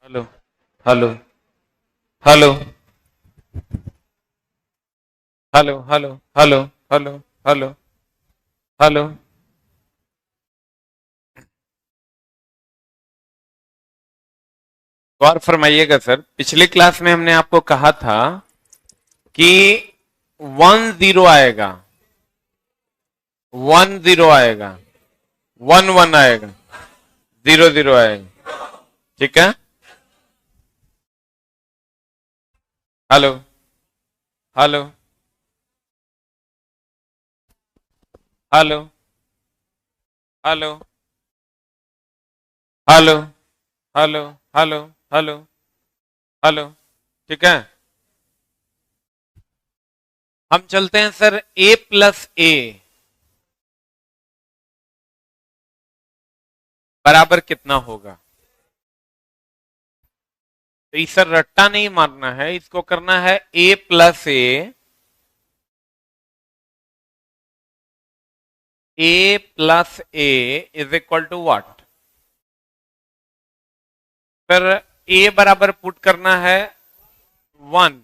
Hello hello hello hello hello hello hello hello hello. गौर फरमाइएगा sir, पिछली class में हमने आपको कहा था कि 10 आएगा, 10 आएगा, 11 आएगा, 00 आएगा। ठीक है। Hello hello hello hello hello hello hello hello hello. ठीक है। हम चलते हैं सर, A+A बराबर कितना होगा। तो इस सर रट्टा नहीं मारना है, इसको करना है A+A, A+A is equal to what. फिर A बराबर पुट करना है 1,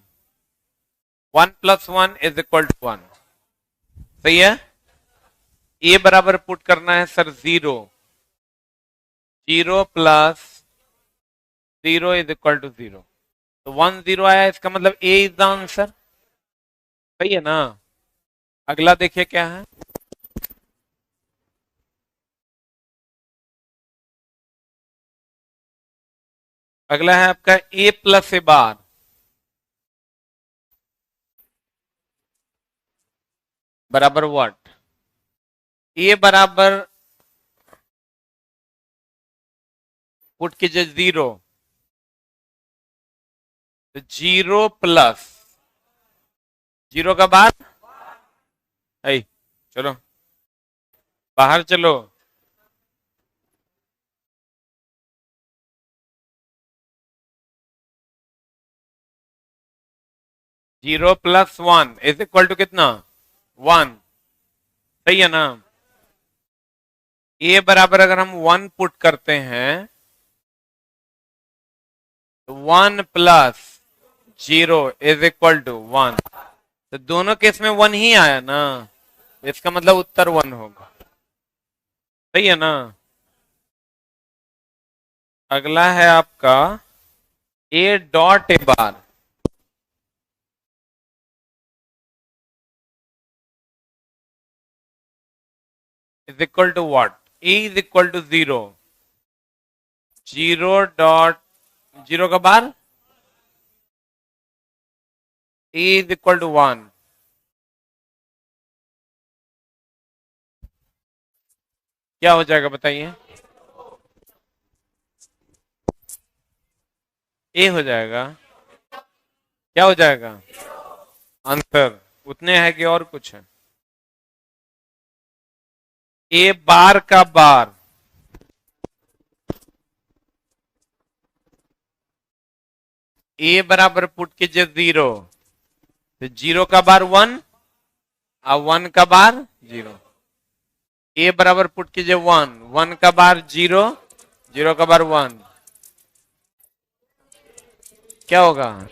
1+1 इज इक्वल टू 1। सही है। A बराबर पुट करना है सर 0, 0+0 इज इक्वल टू 0। तो 10 आया, इसका मतलब A इज द आंसर। सही है ना। अगला देखिए क्या है। अगला है आपका A+A बार बराबर व्हाट। A बराबर पुट कीजिए 0, तो 0+0 का बार। ऐ चलो बाहर चलो। 0+1 इज इक्वल टू कितना, 1। सही है ना। ए बराबर अगर हम 1 पुट करते हैं तो 1+0 इज इक्वल टू 1। तो दोनों केस में 1 ही आया ना, इसका मतलब उत्तर 1 होगा। सही है ना। अगला है आपका A bar is equal to what. A is equal to 0, 0.0 का bar. A is equal to 1। क्या हो जाएगा बताइए। ए हो जाएगा। क्या हो जाएगा आंसर। उतने है कि और कुछ है। ए बार का बार ए बराबर पुट कीजिए 0, तो 0 का बार 1 और 1 का बार 0। ए बराबर पुट कीजिए 1, 1 का बार 0, 0 का बार 1। क्या होगा।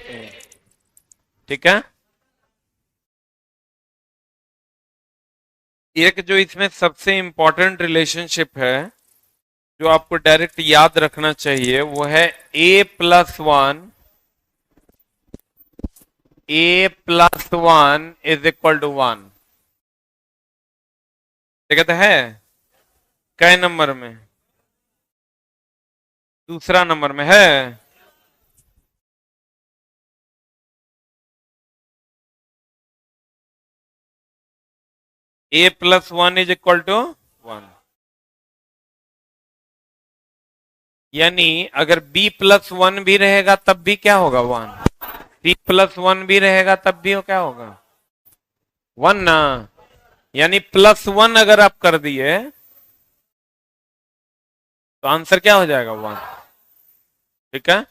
ठीक है। एक जो इसमें सबसे इंपॉर्टेंट रिलेशनशिप है जो आपको डायरेक्ट याद रखना चाहिए वो है A+1, A+1 is equal to 1। कहते है कै नंबर में, दूसरा नंबर में है। A+1 is equal to 1। यानी अगर B+1 भी रहेगा तब भी क्या होगा 1, C+1 भी रहेगा तब भी क्या होगा 1 ना। यानी +1 अगर आप कर दिए तो आंसर क्या हो जाएगा 1। ठीक है।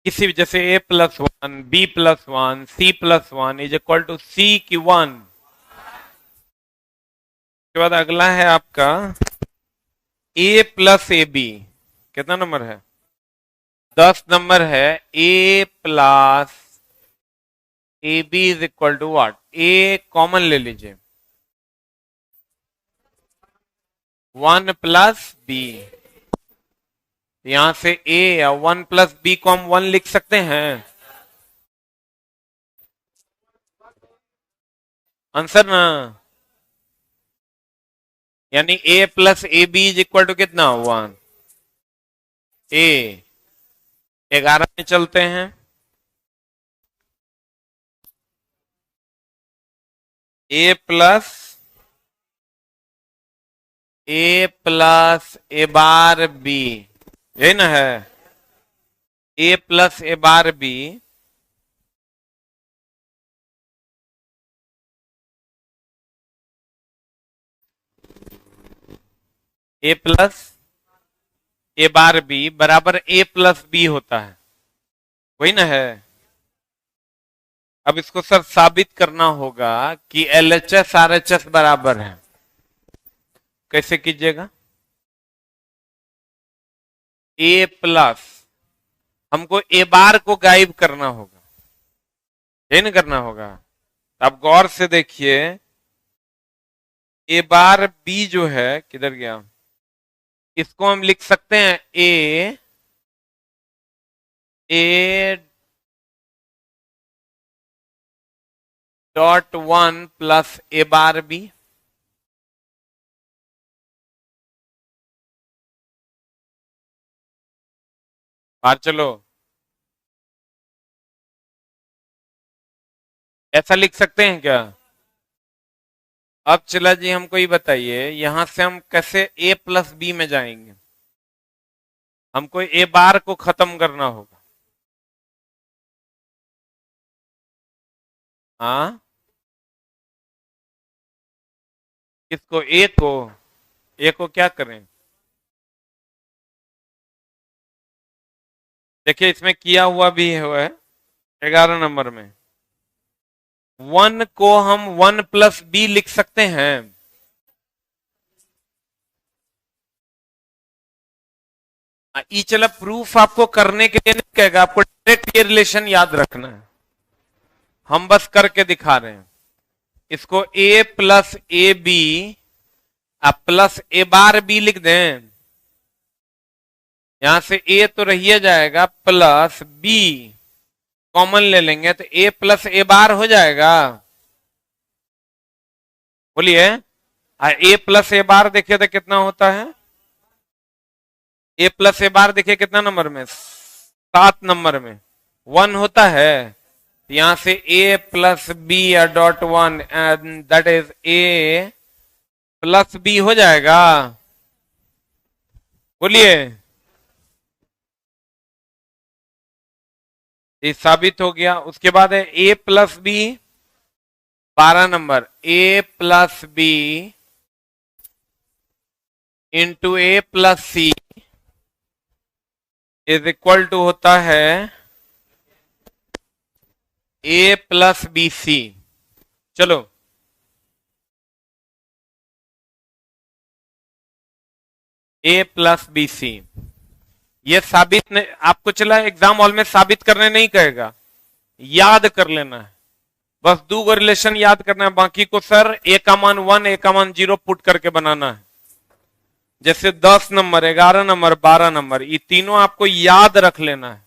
किसी भी जैसे A+1, B+1, C+1 is equal to C की 1। उसके बाद अगला है आपका ए प्लस ए बी कितना नंबर है? 10 नंबर है। ए plus A b is equal to what? A common ले लीजिए, 1 प्लस बी। यहां से ए या 1 प्लस बी को हम 1 लिख सकते हैं। आंसर ना, यानी a plus A b is equal to कितना? 1। ए 11 में चलते हैं। ए प्लस ए बार बी, यही ना है? ए प्लस ए बार बी ए प्लस ए बार बी बराबर ए प्लस बी होता है, वही ना है? अब इसको सर साबित करना होगा कि एलएचएस आरएचएस बराबर है। कैसे कीजिएगा? ए प्लस, हमको ए बार को गायब करना होगा, यही ना करना होगा? अब गौर से देखिए, ए बार बी जो है किधर गया? इसको हम लिख सकते हैं A dot 1 plus A bar B. बाहर चलो, ऐसा लिख सकते हैं क्या? अब चला जी, हमको ये बताइए यहां से हम कैसे ए प्लस बी में जाएंगे? हमको ए बार को खत्म करना होगा। हाँ, किसको? ए को। ए को क्या करें? देखिए इसमें किया हुआ भी है 11 नंबर में। 1 को हम 1 प्लस बी लिख सकते हैं। ई चला प्रूफ आपको करने के लिए नहीं कहेगा, आपको डायरेक्ट ये रिलेशन याद रखना है। हम बस करके दिखा रहे हैं। इसको a plus A B plus A bar b लिख दें। यहां से ए तो रहिए जाएगा, प्लस बी कॉमन ले लेंगे तो ए प्लस ए बार हो जाएगा। बोलिए, ए प्लस ए बार देखिए तो कितना होता है? ए प्लस ए बार देखिए कितना नंबर में? 7 नंबर में 1 होता है। यहां से a plus b dot 1 and that is a plus b हो जाएगा। बोलिए, ये साबित हो गया। उसके बाद है ए plus b 12 number, a plus b into a plus C is equal to होता है ए प्लस बी सी। चलो, ए प्लस बी सी, ये साबित नहीं, आपको चला एग्जाम हॉल में साबित करने नहीं कहेगा, याद कर लेना है। बस 2 रिलेशन याद करना है, बाकी को सर ए का मान 1 ए का मान 0 पुट करके बनाना है। जैसे 10 नंबर 11 नंबर 12 नंबर, ये तीनों आपको याद रख लेना है।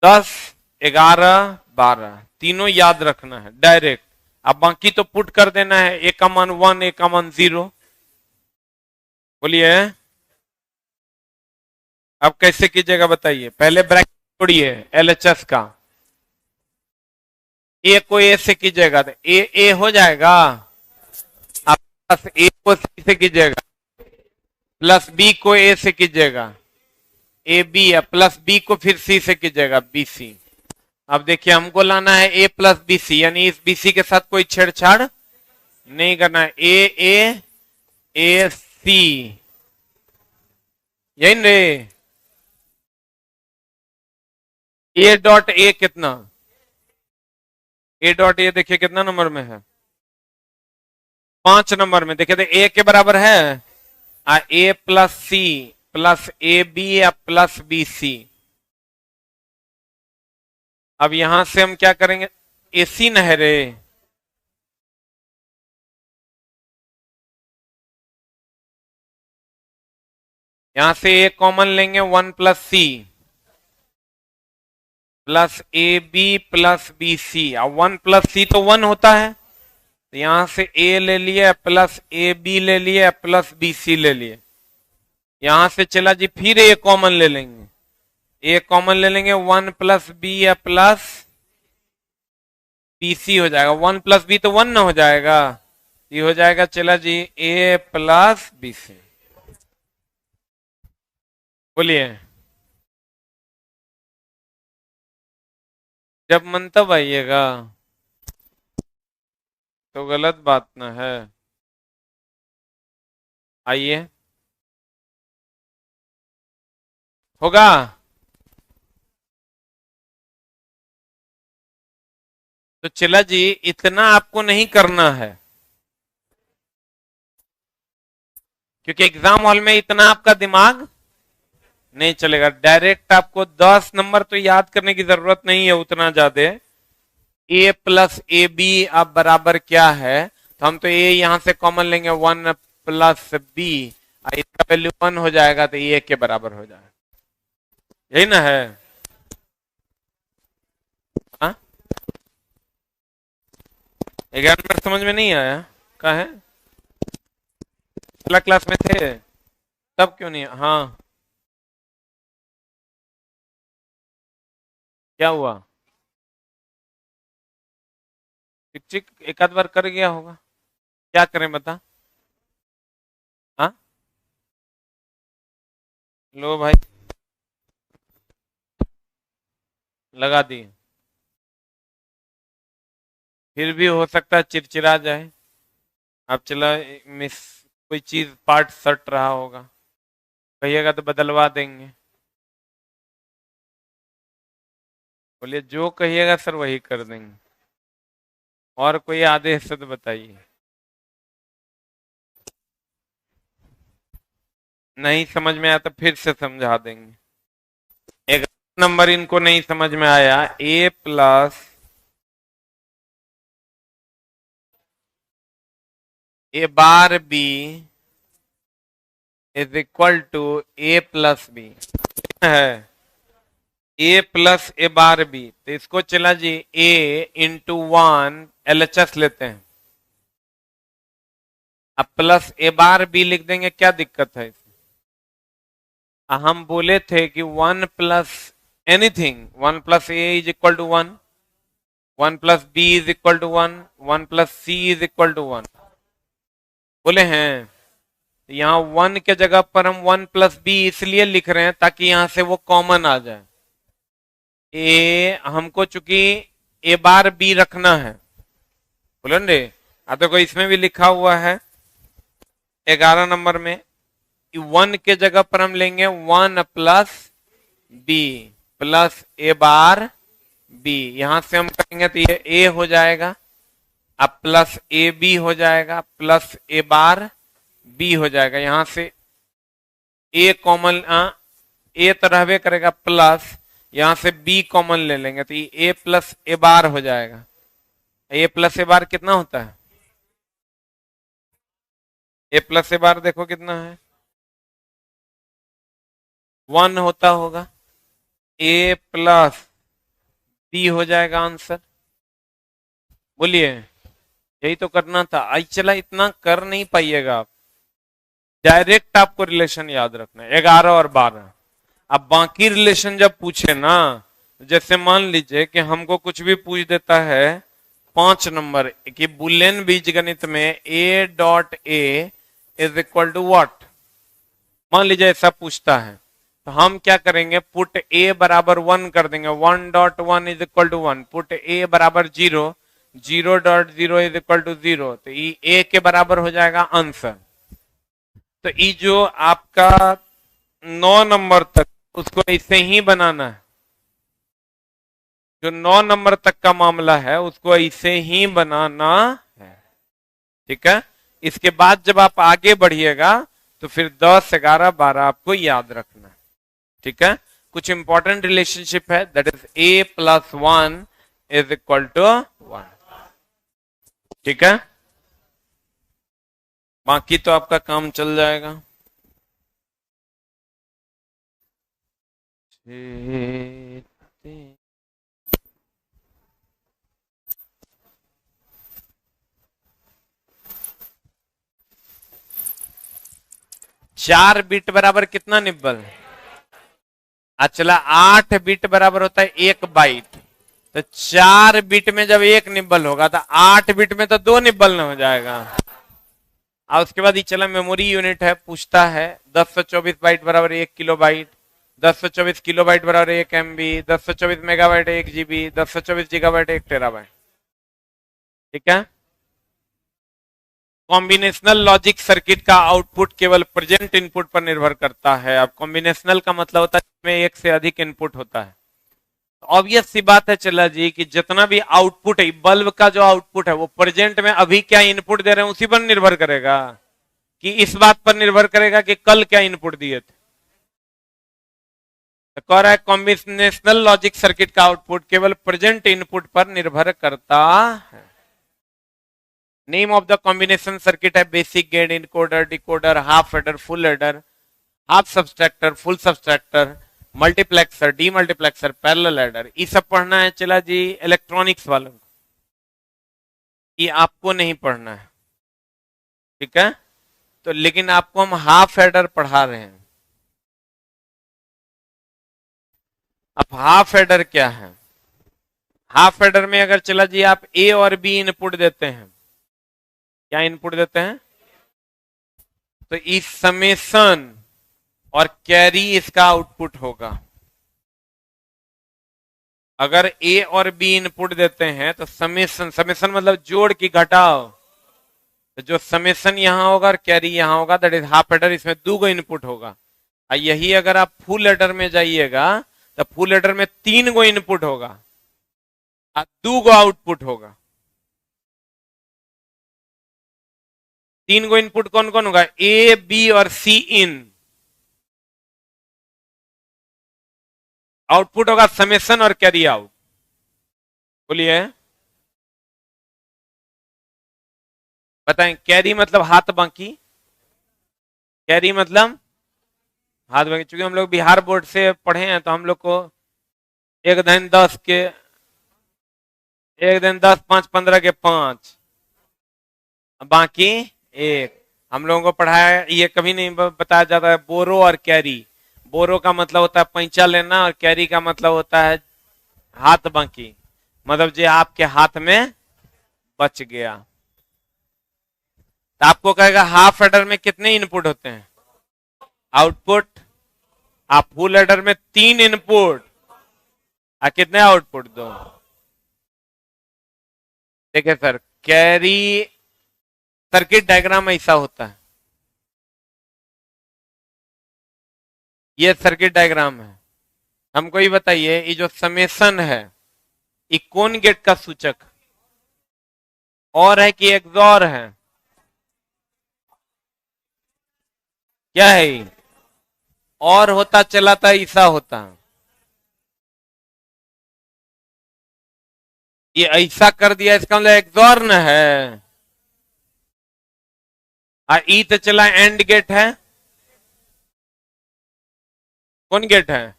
10 11 12 तीनों याद रखना है डायरेक्ट। अब बाकी तो पुट कर देना है, ए का मान 1 ए का मान 0। बोलिए, अब कैसे कीजिएगा बताइए? पहले ब्रैकेट छोड़िए एलएचएस का, ए को ए से कीजिएगा तो ए हो जाएगा। अब प्लस ए को सी से कीजिएगा, प्लस बी को ए से कीजिएगा ए बी, या प्लस बी को फिर सी से कीजिएगा बी सी। अब देखिए हमको लाना है ए प्लस बी सी, यानी इस बी सी के साथ कोई छेड़छाड़ नहीं करना है। ए सी, यही रे। ए डॉट ए कितना? ए डॉट ए देखिए कितना नंबर में है? 5 नंबर में। देखिए तो ए के बराबर है ए प्लस सी प्लस ए बी या प्लस बी सी। अब यहां से हम क्या करेंगे, एसी न है रे, यहां से ए कॉमन लेंगे, 1 plus C plus A B plus B C. अब 1 प्लस सी तो 1 होता है, तो यहां से ए ले लिए प्लस ए बी ले लिए प्लस बी सी ले लिए। यहां से चला जी, फिर ए कॉमन ले लेंगे, ए कॉमन ले लेंगे, 1 प्लस बी या प्लस बी सी हो जाएगा। 1 प्लस बी तो 1 ना हो जाएगा, ये हो जाएगा चला जी ए प्लस बी सी। बोलिए, जब मन तब आइएगा, तो गलत बात ना है। आइए, होगा। तो चला जी, इतना आपको नहीं करना है, क्योंकि एग्जाम हॉल में इतना आपका दिमाग नहीं चलेगा। डायरेक्ट आपको 10 नंबर तो याद करने की जरूरत नहीं है उतना ज्यादा। ए प्लस ए बी अब बराबर क्या है, तो हम तो ए यहां से कॉमन लेंगे, 1 प्लस बी, इसका वैल्यू 1 हो जाएगा, तो ए के बराबर हो जाएगा। यही ना है? हाँ, 11 नंबर समझ में नहीं आया? कहा है, अलग क्लास में थे तब क्यों नहीं? हाँ, क्या हुआ? चिक चिक एक आध बार कर गया होगा, क्या करें बता? हाँ, लो भाई, लगा दिए, फिर भी हो सकता है चिड़चिड़ा जाए। अब चला, मिस कोई चीज पार्ट सट रहा होगा, कहिएगा तो बदलवा देंगे। बोलिए, जो कहिएगा सर वही कर देंगे। और कोई आदेश है तो बताइए। नहीं समझ में आया तो फिर से समझा देंगे। एक नंबर इनको नहीं समझ में आया, A plus A bar B is equal to A plus B है। ए प्लस ए बार बी, तो इसको चला जी ए इंटू 1 LHS लेते हैं, अब प्लस ए बार बी लिख देंगे, क्या दिक्कत है इसमें? हम बोले थे कि 1 plus anything, 1 plus A is equal to 1, 1 plus B is equal to 1, 1 plus C is equal to 1 बोले हैं। यहाँ 1 के जगह पर हम 1 प्लस बी इसलिए लिख रहे हैं ताकि यहां से वो कॉमन आ जाए। ए हमको चूंकि ए बार बी रखना है, बोलो रे, तो कोई इसमें भी लिखा हुआ है 11 नंबर में, 1 के जगह पर हम लेंगे 1 प्लस बी प्लस ए बार बी, यहां से हम करेंगे तो ये ए हो जाएगा, अब प्लस ए बी हो जाएगा, प्लस ए बार बी हो जाएगा। यहां से ए कॉमन, ए तो रहबे करेगा प्लस, यहां से बी कॉमन ले लेंगे, तो ये ए प्लस ए बार हो जाएगा। ए प्लस ए बार कितना होता है? ए प्लस ए बार देखो कितना है, 1 होता होगा, ए प्लस बी हो जाएगा आंसर। बोलिए, यही तो करना था। आई चला, इतना कर नहीं पाइएगा आप, डायरेक्ट आपको रिलेशन याद रखना है 11 और 12। अब बाकी रिलेशन जब पूछे ना, जैसे मान लीजिए कि हमको कुछ भी पूछ देता है 5 नंबर कि बुलियन बीजगणित में A dot A is equal to what, मान लीजिए ऐसा पूछता है, तो हम क्या करेंगे, पुट ए बराबर 1 कर देंगे, 1.1 इज इक्वल टू 1, पुट ए बराबर 0, 0.0 इज इक्वल टू 0, तो ये ए के बराबर हो जाएगा आंसर। तो ये जो आपका 9 नंबर तक, उसको ऐसे ही बनाना है, जो 9 नंबर तक का मामला है उसको ऐसे ही बनाना है, ठीक है। इसके बाद जब आप आगे बढ़िएगा तो फिर 10, 11, 12 आपको याद रखना है। ठीक है, कुछ इंपॉर्टेंट रिलेशनशिप है, that is a plus 1 is equal to 1। ठीक है, बाकी तो आपका काम चल जाएगा। चार बिट बराबर कितना निब्बल? चला 8 बिट बराबर होता है 1 बाइट। तो 4 बिट में जब 1 निब्बल होगा तो 8 बिट में तो 2 निब्बल न हो जाएगा। और उसके बाद ये चला मेमोरी यूनिट है, पूछता है 1024 बाइट बराबर 1 किलो बाइट, 1024 किलो बाइट बराबर 1 MB, 1024 megabyte 1 GB, 1024 gigabyte 1 terabyte. ठीक है, कॉम्बिनेशनल लॉजिक सर्किट का आउटपुट केवल प्रेजेंट इनपुट पर निर्भर करता है। अब कॉम्बिनेशनल का मतलब होता है इसमें एक से अधिक इनपुट होता है। ऑब्वियस सी बात है चला जी कि जितना भी आउटपुट है, बल्ब का जो आउटपुट है वो प्रेजेंट में अभी क्या इनपुट दे रहे हैं उसी पर निर्भर करेगा, कि इस बात पर निर्भर करेगा कि कल क्या इनपुट दिए थे। तो कह रहा है कॉम्बिनेशनल लॉजिक सर्किट का आउटपुट केवल प्रेजेंट इनपुट पर निर्भर करता है। Name of the combination circuit है basic gate, encoder, decoder, half adder, full adder, half subtractor, full subtractor, multiplexer, demultiplexer, parallel adder. ये सब पढ़ना है चला जी इलेक्ट्रॉनिक्स वालों को, ये आपको नहीं पढ़ना है। ठीक है, तो लेकिन आपको हम हाफ एडर पढ़ा रहे हैं। अब हाफ एडर क्या है? हाफ एडर में अगर चला जी आप ए और बी इनपुट देते हैं, क्या इनपुट देते हैं, तो इस समेशन और कैरी इसका आउटपुट होगा। अगर ए और बी इनपुट देते हैं तो समेशन, समेशन मतलब जोड़ की घटाओ, तो जो समेशन यहां होगा और कैरी यहां होगा, दैट इज हाफ एडर। इसमें 2 गो इनपुट होगा। यही अगर आप फुल एडर में जाइएगा तो फुल एडर में 3 गो इनपुट होगा और 2 गो आउटपुट होगा। 3 गो इनपुट कौन कौन होगा? ए, बी और सी इन। आउटपुट होगा समेशन और कैरी आउट। बोलिए, बताएं। कैरी मतलब हाथ बाकी, कैरी मतलब हाथ बाकी। चूंकि हम लोग बिहार बोर्ड से पढ़े हैं तो हम लोग को 1 धन 10 के 1 धन 10, 5 15 के 5 बाकी 1। हम लोगों को पढ़ाया, ये कभी नहीं बताया जाता है बोरो और कैरी। बोरो का मतलब होता है पैंचा लेना और कैरी का मतलब होता है हाथ बाकी, मतलब जो आपके हाथ में बच गया। तो आपको कहेगा हाफ एडर में कितने इनपुट होते हैं? आउटपुट। आप फुल एडर में 3 इनपुट और कितने आउटपुट? 2। देखिए सर, कैरी सर्किट डायग्राम ऐसा होता है, ये सर्किट डायग्राम है। हमको ये बताइए, ये जो समेशन है ये कौन गेट का सूचक? और है कि एक्सॉर है? क्या है ये? और होता चला था ऐसा होता, ये ऐसा कर दिया, इसका मतलब एक्सॉर न है। ई तो चला एंड गेट है। कौन गेट है?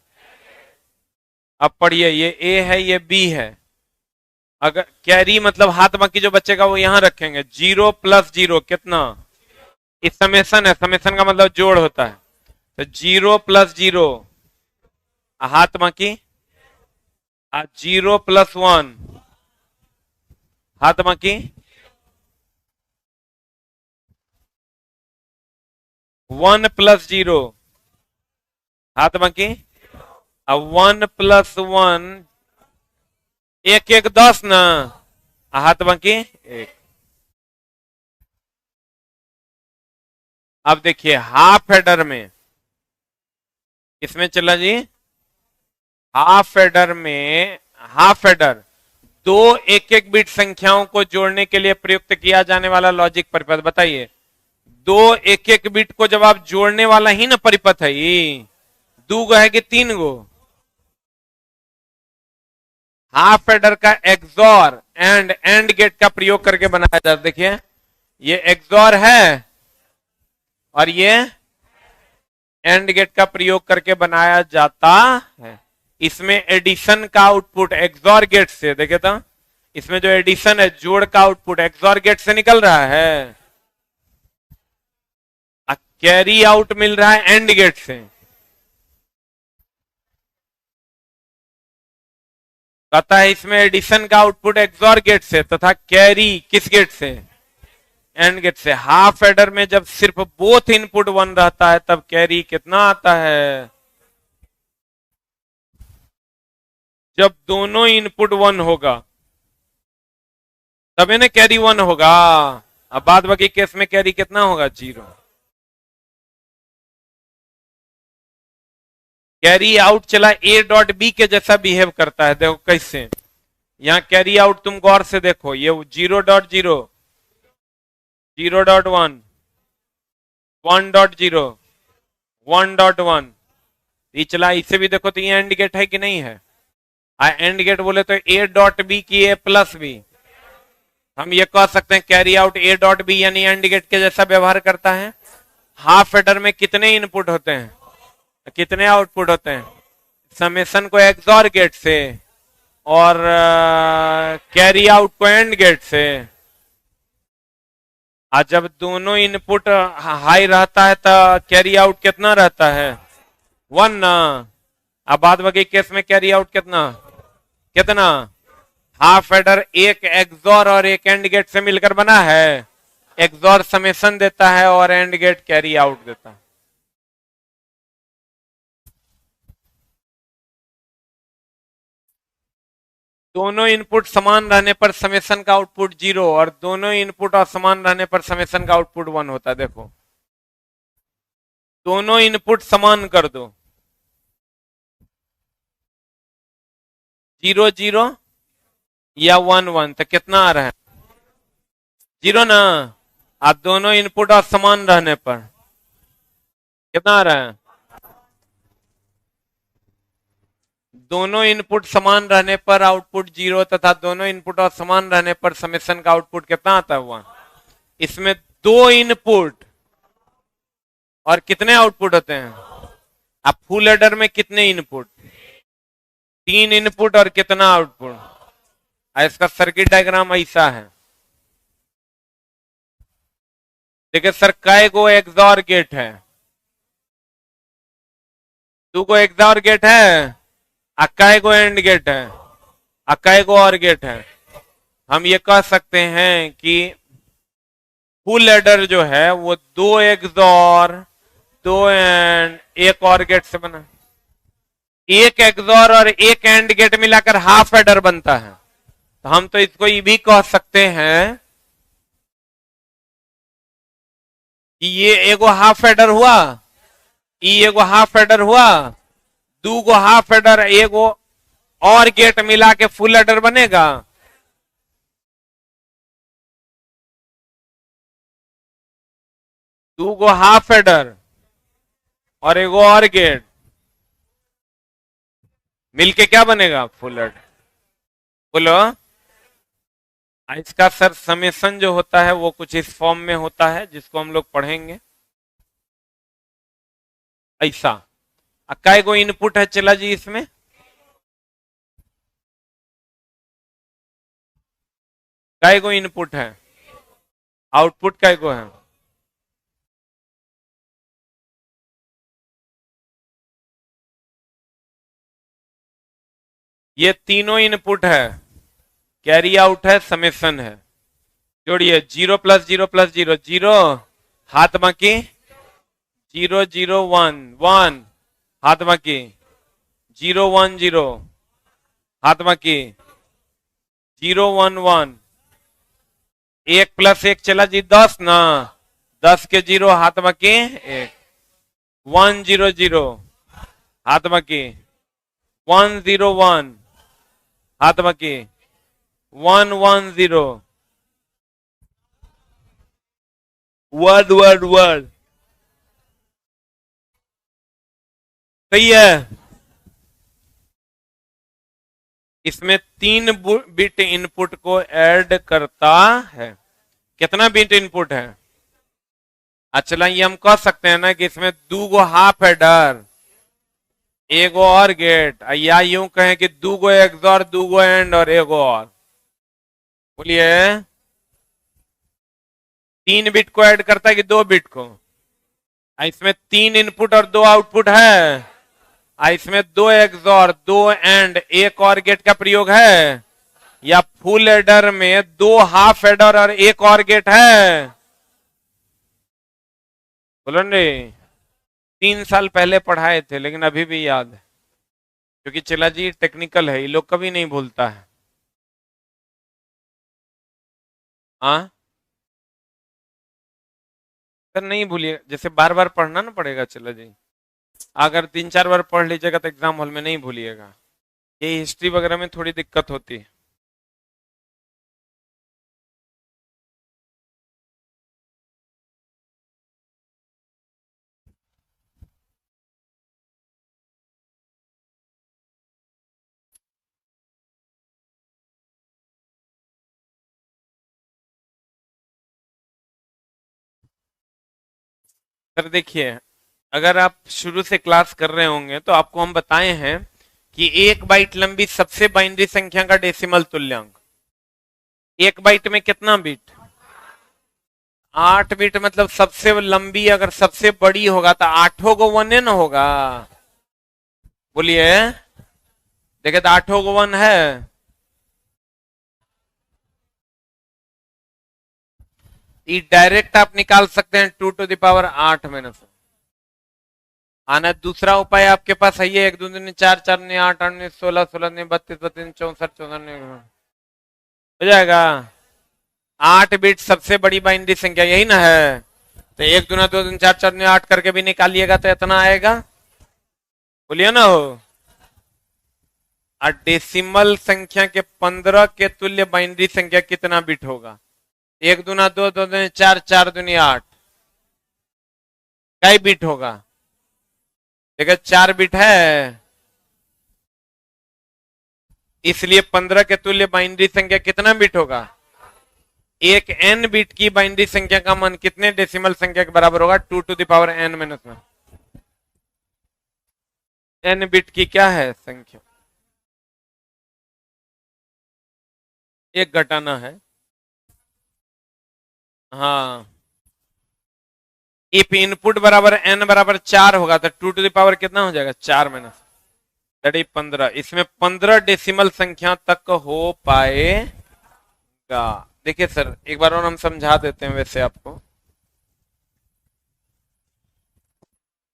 अब पढ़िए, ये ए है, ये बी है। अगर कैरी मतलब हाथ बाकी जो बचेगा वो यहां रखेंगे। 0 + 0 कितना? इस समेशन है, समेशन का मतलब जोड़ होता है। तो 0 + 0 हाथ बाकी, 0 + 1 हाथ बाकी, 1 + 0 हाथ बाकी, 1 + 1 1 1 10 ना, हाथ बाकी 1। अब देखिए हाफ एडर में, इसमें चला जी हाफ एडर में, हाफ एडर 2 1 1 बिट संख्याओं को जोड़ने के लिए प्रयुक्त किया जाने वाला लॉजिक परिपथ बताइए। दो एक एक बिट को जब आप जोड़ने वाला ही ना परिपथ है ये, 2 गो है कि 3 गो? हाफ एडर का एक्सॉर एंड गेट का प्रयोग करके बनाया जाता है। देखिए ये एक्सॉर है और ये एंड गेट का प्रयोग करके बनाया जाता है। इसमें एडिशन का आउटपुट एक्सॉर गेट से, देखे तो इसमें जो एडिशन है, जोड़ का आउटपुट एक्सॉर गेट से निकल रहा है, कैरी आउट मिल रहा है एंड गेट से। कहता है इसमें एडिशन का आउटपुट एक्सॉर गेट से तथा कैरी किस गेट से? एंड गेट से। हाफ एडर में जब सिर्फ बोथ इनपुट 1 रहता है तब कैरी कितना आता है? जब दोनों इनपुट 1 होगा तब इन्हें कैरी 1 होगा। अब बाद बाकी केस में कैरी कितना होगा? 0। कैरी आउट चला ए डॉट बी के जैसा बिहेव करता है। देखो कैसे, यहां कैरी आउट तुम गौर से देखो, ये 0.0, 0.1, 1.0, 1.1 ये चला। इसे भी देखो तो ये एंड गेट है कि नहीं है? एंड गेट बोले तो ए डॉट बी की ए प्लस बी। हम ये कह सकते हैं carry out A dot B यानी एंड गेट के जैसा व्यवहार करता है। हाफ एडर में कितने इनपुट होते हैं, कितने आउटपुट होते हैं? समेशन को एक्सॉर गेट से और कैरी आउट को एंड गेट से। आज जब दोनों इनपुट हाई रहता है तो कैरी आउट कितना रहता है? 1 ना। अब बाद बाकी केस में कैरी आउट कितना कितना? हाफ एडर एक एक्सॉर और एक एंड गेट से मिलकर बना है। एक्सॉर समेशन देता है और एंड गेट कैरी आउट देता है। दोनों इनपुट समान रहने पर समेशन का आउटपुट 0 और दोनों इनपुट असमान रहने पर समेशन का आउटपुट 1 होता है। देखो दोनों इनपुट समान कर दो, 0 0 या 1 1 तो कितना आ रहा है? 0 ना। आप दोनों इनपुट असमान रहने पर कितना आ रहा है? दोनों इनपुट समान रहने पर आउटपुट 0 तथा दोनों इनपुट और समान रहने पर समेशन का आउटपुट कितना आता है? 1। इसमें 2 इनपुट और कितने आउटपुट होते हैं? अब फुल एडर में कितने इनपुट? 3 इनपुट और कितना आउटपुट? इसका सर्किट डायग्राम ऐसा है। देखिए सर, कै गो एक्सॉर गेट है? 2 गो एक्सॉर गेट है। कै गो एंड गेट है? कै गो और गेट है? हम ये कह सकते हैं कि फुल एडर जो है वो 2 एक्सॉर 2 एंड 1 और गेट से बना। 1 एक्सॉर और 1 एंड गेट मिलाकर हाफ एडर बनता है। तो हम तो इसको ये भी कह सकते हैं कि ये एगो हाफ एडर हुआ, ये एगो हाफ एडर हुआ, 2 गो हाफ एडर एगो और गेट मिला के फुल एडर बनेगा। दो गो हाफ एडर और एगो और गेट मिलके क्या बनेगा? Full adder. बोलो। इसका सर समेशन जो होता है वो कुछ इस फॉर्म में होता है जिसको हम लोग पढ़ेंगे ऐसा। कै गो इनपुट है चला जी इसमें? कै गो इनपुट है? आउटपुट कै गो है? ये तीनों इनपुट है, कैरी आउट है, समेशन है। जोड़िए 0 + 0 + 0 0, हाथ बाकी 0 0 1 1, हाथ बाकी 0 1 0, हाथ बाकी 0 1 1। 1 + 1 चला जी 10 ना। 10 के 0, हाथ बाकी 1। 1 0 0, हाथ बाकी 1 0 1, हाथ बाकी 1 1 0। One one one. सही है। इसमें 3 बिट इनपुट को ऐड करता है। कितना बिट इनपुट है? अच्छा, ये हम कह सकते हैं ना कि इसमें 2 हाफ एडर, एगो और गेट, या यूं कहें कि 2 एक्सॉर, 2 एंड और एगो और। बोलिए, 3 बिट को ऐड करता है कि 2 बिट को? इसमें 3 इनपुट और 2 आउटपुट है। इसमें 2 एक्सॉर, 2 एंड, एक और गेट का प्रयोग है, या फुल एडर में 2 हाफ एडर और एक और गेट है? बोलो रे। 3 साल पहले पढ़ाए थे लेकिन अभी भी याद है, क्योंकि चला जी टेक्निकल है, ये लोग कभी नहीं भूलता है। हाँ सर, नहीं भूलिए, जैसे बार बार पढ़ना ना पड़ेगा। चला जी, अगर 3 4 बार पढ़ लीजिएगा तो एग्जाम हॉल में नहीं भूलिएगा। ये हिस्ट्री वगैरह में थोड़ी दिक्कत होती है। सर देखिए, अगर आप शुरू से क्लास कर रहे होंगे तो आपको हम बताए हैं कि 1 बाइट लंबी सबसे बाइनरी संख्या का डेसिमल तुल्यांक। 1 बाइट में कितना बिट? 8 बिट। मतलब सबसे लंबी अगर सबसे बड़ी होगा तो 8 गो 1 न होगा। बोलिए, देखे तो 8 गो 1 है। ये डायरेक्ट आप निकाल सकते हैं 2 टू द पावर 8 में से। आना दूसरा उपाय आपके पास है, ये 1 2 3 4 4 ने 8 8 ने 16 16 ने 32 32 64 64 ने हो जाएगा। 8 बिट सबसे बड़ी बाइनरी संख्या, यही ना है? तो 1 दूना 2 3 4 4 ने 8 करके भी निकालिएगा तो इतना आएगा। बोलिए ना हो। और डेसिमल संख्या के 15 के तुल्य बाइनरी संख्या कितना बिट होगा? 1 दूना 2 2 दूनी 4 4 दूनी 8, कई बिट होगा? देखिए 4 बिट है, इसलिए 15 के तुल्य बाइनरी संख्या कितना बिट होगा? एक एन बिट की बाइनरी संख्या का मान कितने डेसिमल संख्या के बराबर होगा? 2 to the power n-1। N bit की क्या है संख्या? एक घटाना है। हाँ, इफ इनपुट बराबर n बराबर 4 होगा तो 2 टू द पावर कितना हो जाएगा? 4 माइनस 15। इसमें 15 डेसिमल संख्या तक हो पाएगा। देखिए सर, एक बार और हम समझा देते हैं वैसे आपको।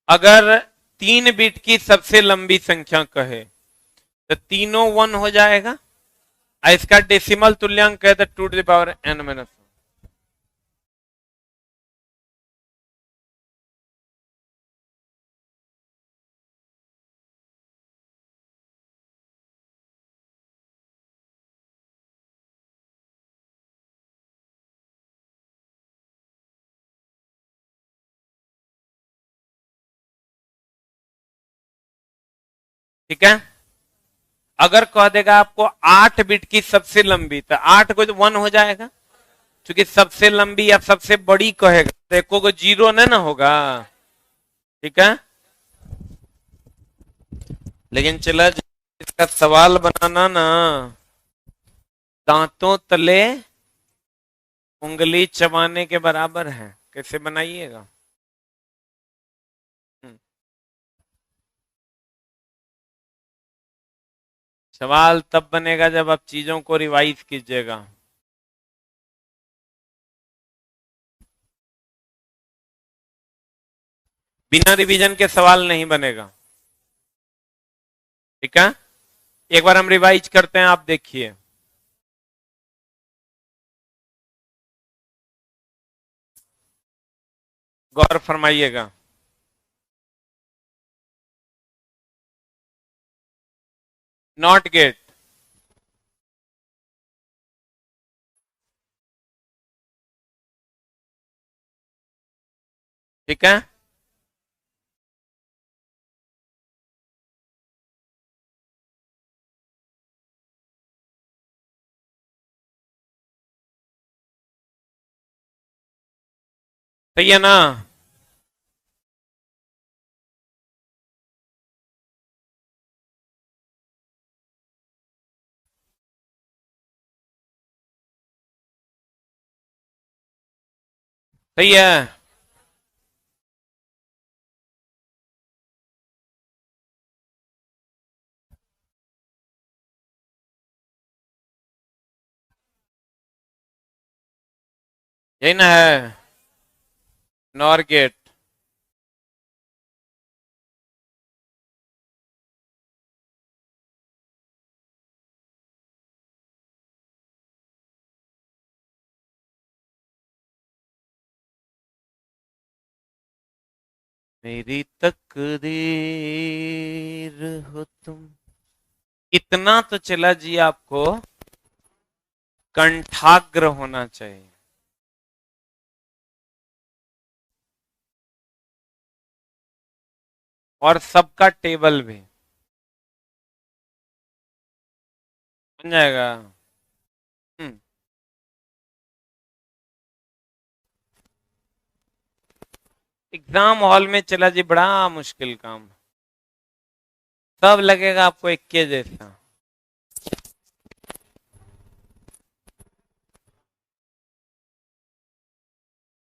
अगर 3 बिट की सबसे लंबी संख्या कहे तो तीनों 1 हो जाएगा, और इसका डेसिमल तुल्यांक है तो 2 टू द पावर n-1। ठीक है। अगर कह देगा आपको 8 बिट की सबसे लंबी, तो 8 को 1 हो जाएगा, क्योंकि सबसे लंबी या सबसे बड़ी कहेगा तो एको को 0 नहीं ना होगा। ठीक है। लेकिन चला, इसका सवाल बनाना ना दांतों तले उंगली चबाने के बराबर है। कैसे बनाइएगा? सवाल तब बनेगा जब आप चीजों को रिवाइज कीजिएगा। बिना रिवीजन के सवाल नहीं बनेगा। ठीक है। एक बार हम रिवाइज करते हैं, आप देखिए। गौर फरमाइएगा। नॉट गेट, ठीक है। सही है ना। सही है। यही ना है। Nor gate. मेरी तकदीर हो तुम। इतना तो चला जी आपको कंठाग्र होना चाहिए। और सबका टेबल भी बन जाएगा। हम्म। एग्जाम हॉल में चला जी बड़ा मुश्किल काम। सब लगेगा आपको एक के जैसा।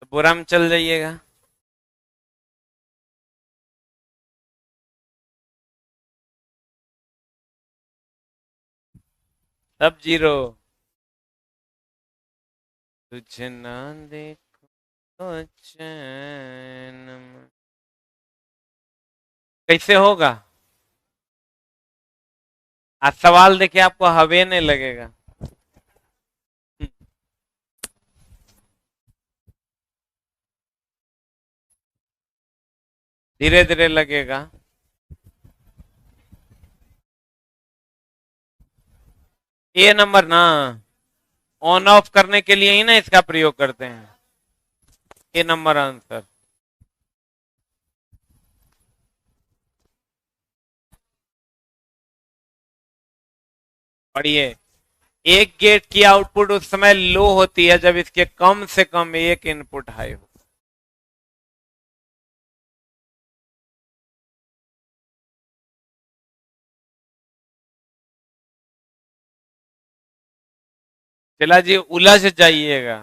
तो बुरा में चल जाइएगा। सब जीरो। तुझे ना देखो चैन कैसे होगा। आज सवाल देखिए आपको हवे नहीं लगेगा। धीरे धीरे लगेगा। ये नंबर ना ऑन ऑफ करने के लिए ही ना इसका प्रयोग करते हैं। ये नंबर आंसर। पढ़िए। एक गेट की आउटपुट उस समय लो होती है जब इसके कम से कम एक इनपुट हाई हो। चला जी उलझ जाइएगा।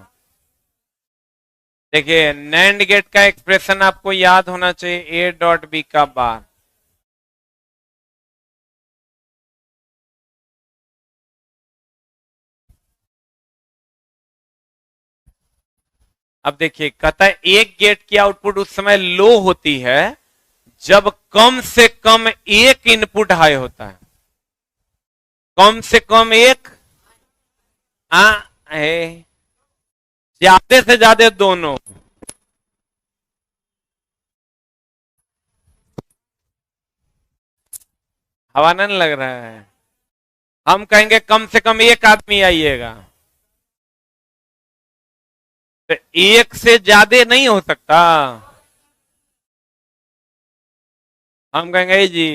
देखिए नैंड गेट का एक्सप्रेशन आपको याद होना चाहिए। ए डॉट बी का बार। अब देखिए कहता है एक गेट की आउटपुट उस समय लो होती है जब कम से कम एक इनपुट हाई होता है। कम से कम एक आ है ज्यादा से ज्यादा दोनों। हवा नहीं लग रहा है। हम कहेंगे कम से कम एक आदमी आइएगा। तो एक से ज्यादा नहीं हो सकता। हम कहेंगे "ए जी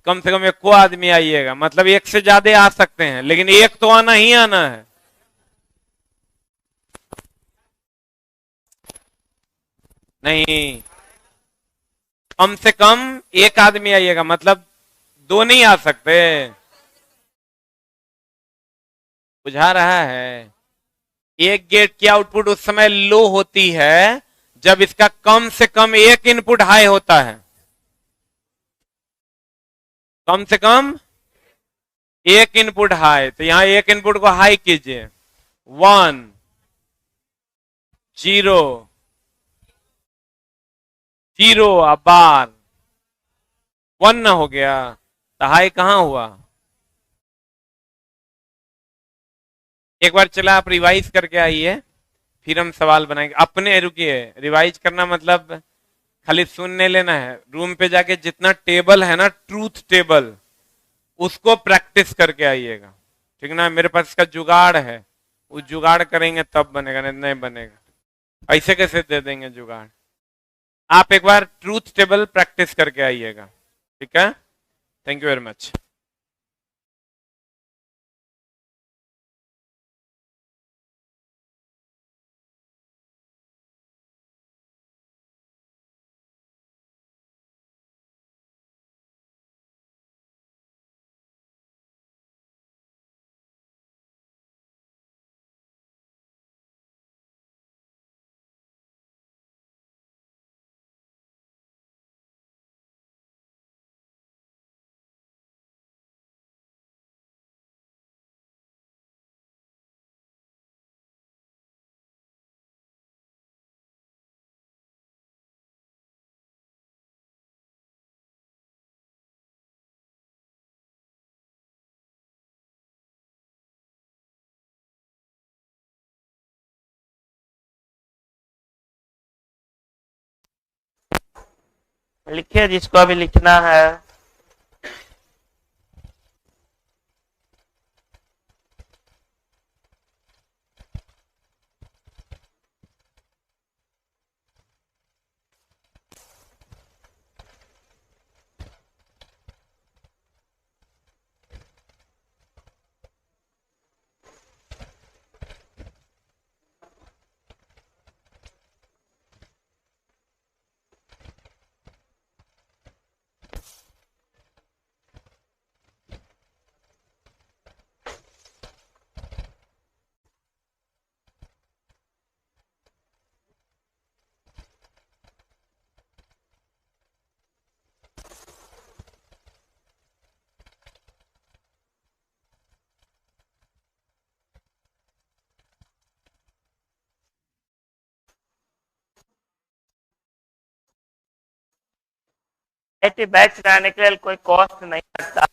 कम से कम एक को आदमी आइएगा" मतलब एक से ज्यादा आ सकते हैं लेकिन एक तो आना ही आना है। नहीं कम से कम एक आदमी आइएगा मतलब दो नहीं आ सकते। बुझा रहा है। एक गेट की आउटपुट उस समय लो होती है जब इसका कम से कम एक इनपुट हाई होता है। कम से कम एक इनपुट हाई तो यहां एक इनपुट को हाई कीजिए। 1 0 0 बार 1 ना हो गया तो हाई कहां हुआ। एक बार चला आप रिवाइज करके आइए फिर हम सवाल बनाएंगे अपने। रुकिए रिवाइज करना मतलब खाली सुनने लेना है। रूम पे जाके जितना टेबल है ना ट्रूथ टेबल उसको प्रैक्टिस करके आइएगा। ठीक ना। मेरे पास इसका जुगाड़ है। वो जुगाड़ करेंगे तब बनेगा नहीं बनेगा। ऐसे कैसे दे देंगे जुगाड़। आप एक बार ट्रूथ टेबल प्रैक्टिस करके आइएगा, ठीक है। Thank you very much. लिखिए जिसको अभी लिखना है। बैच में आने के लिए कोई कॉस्ट नहीं लगता।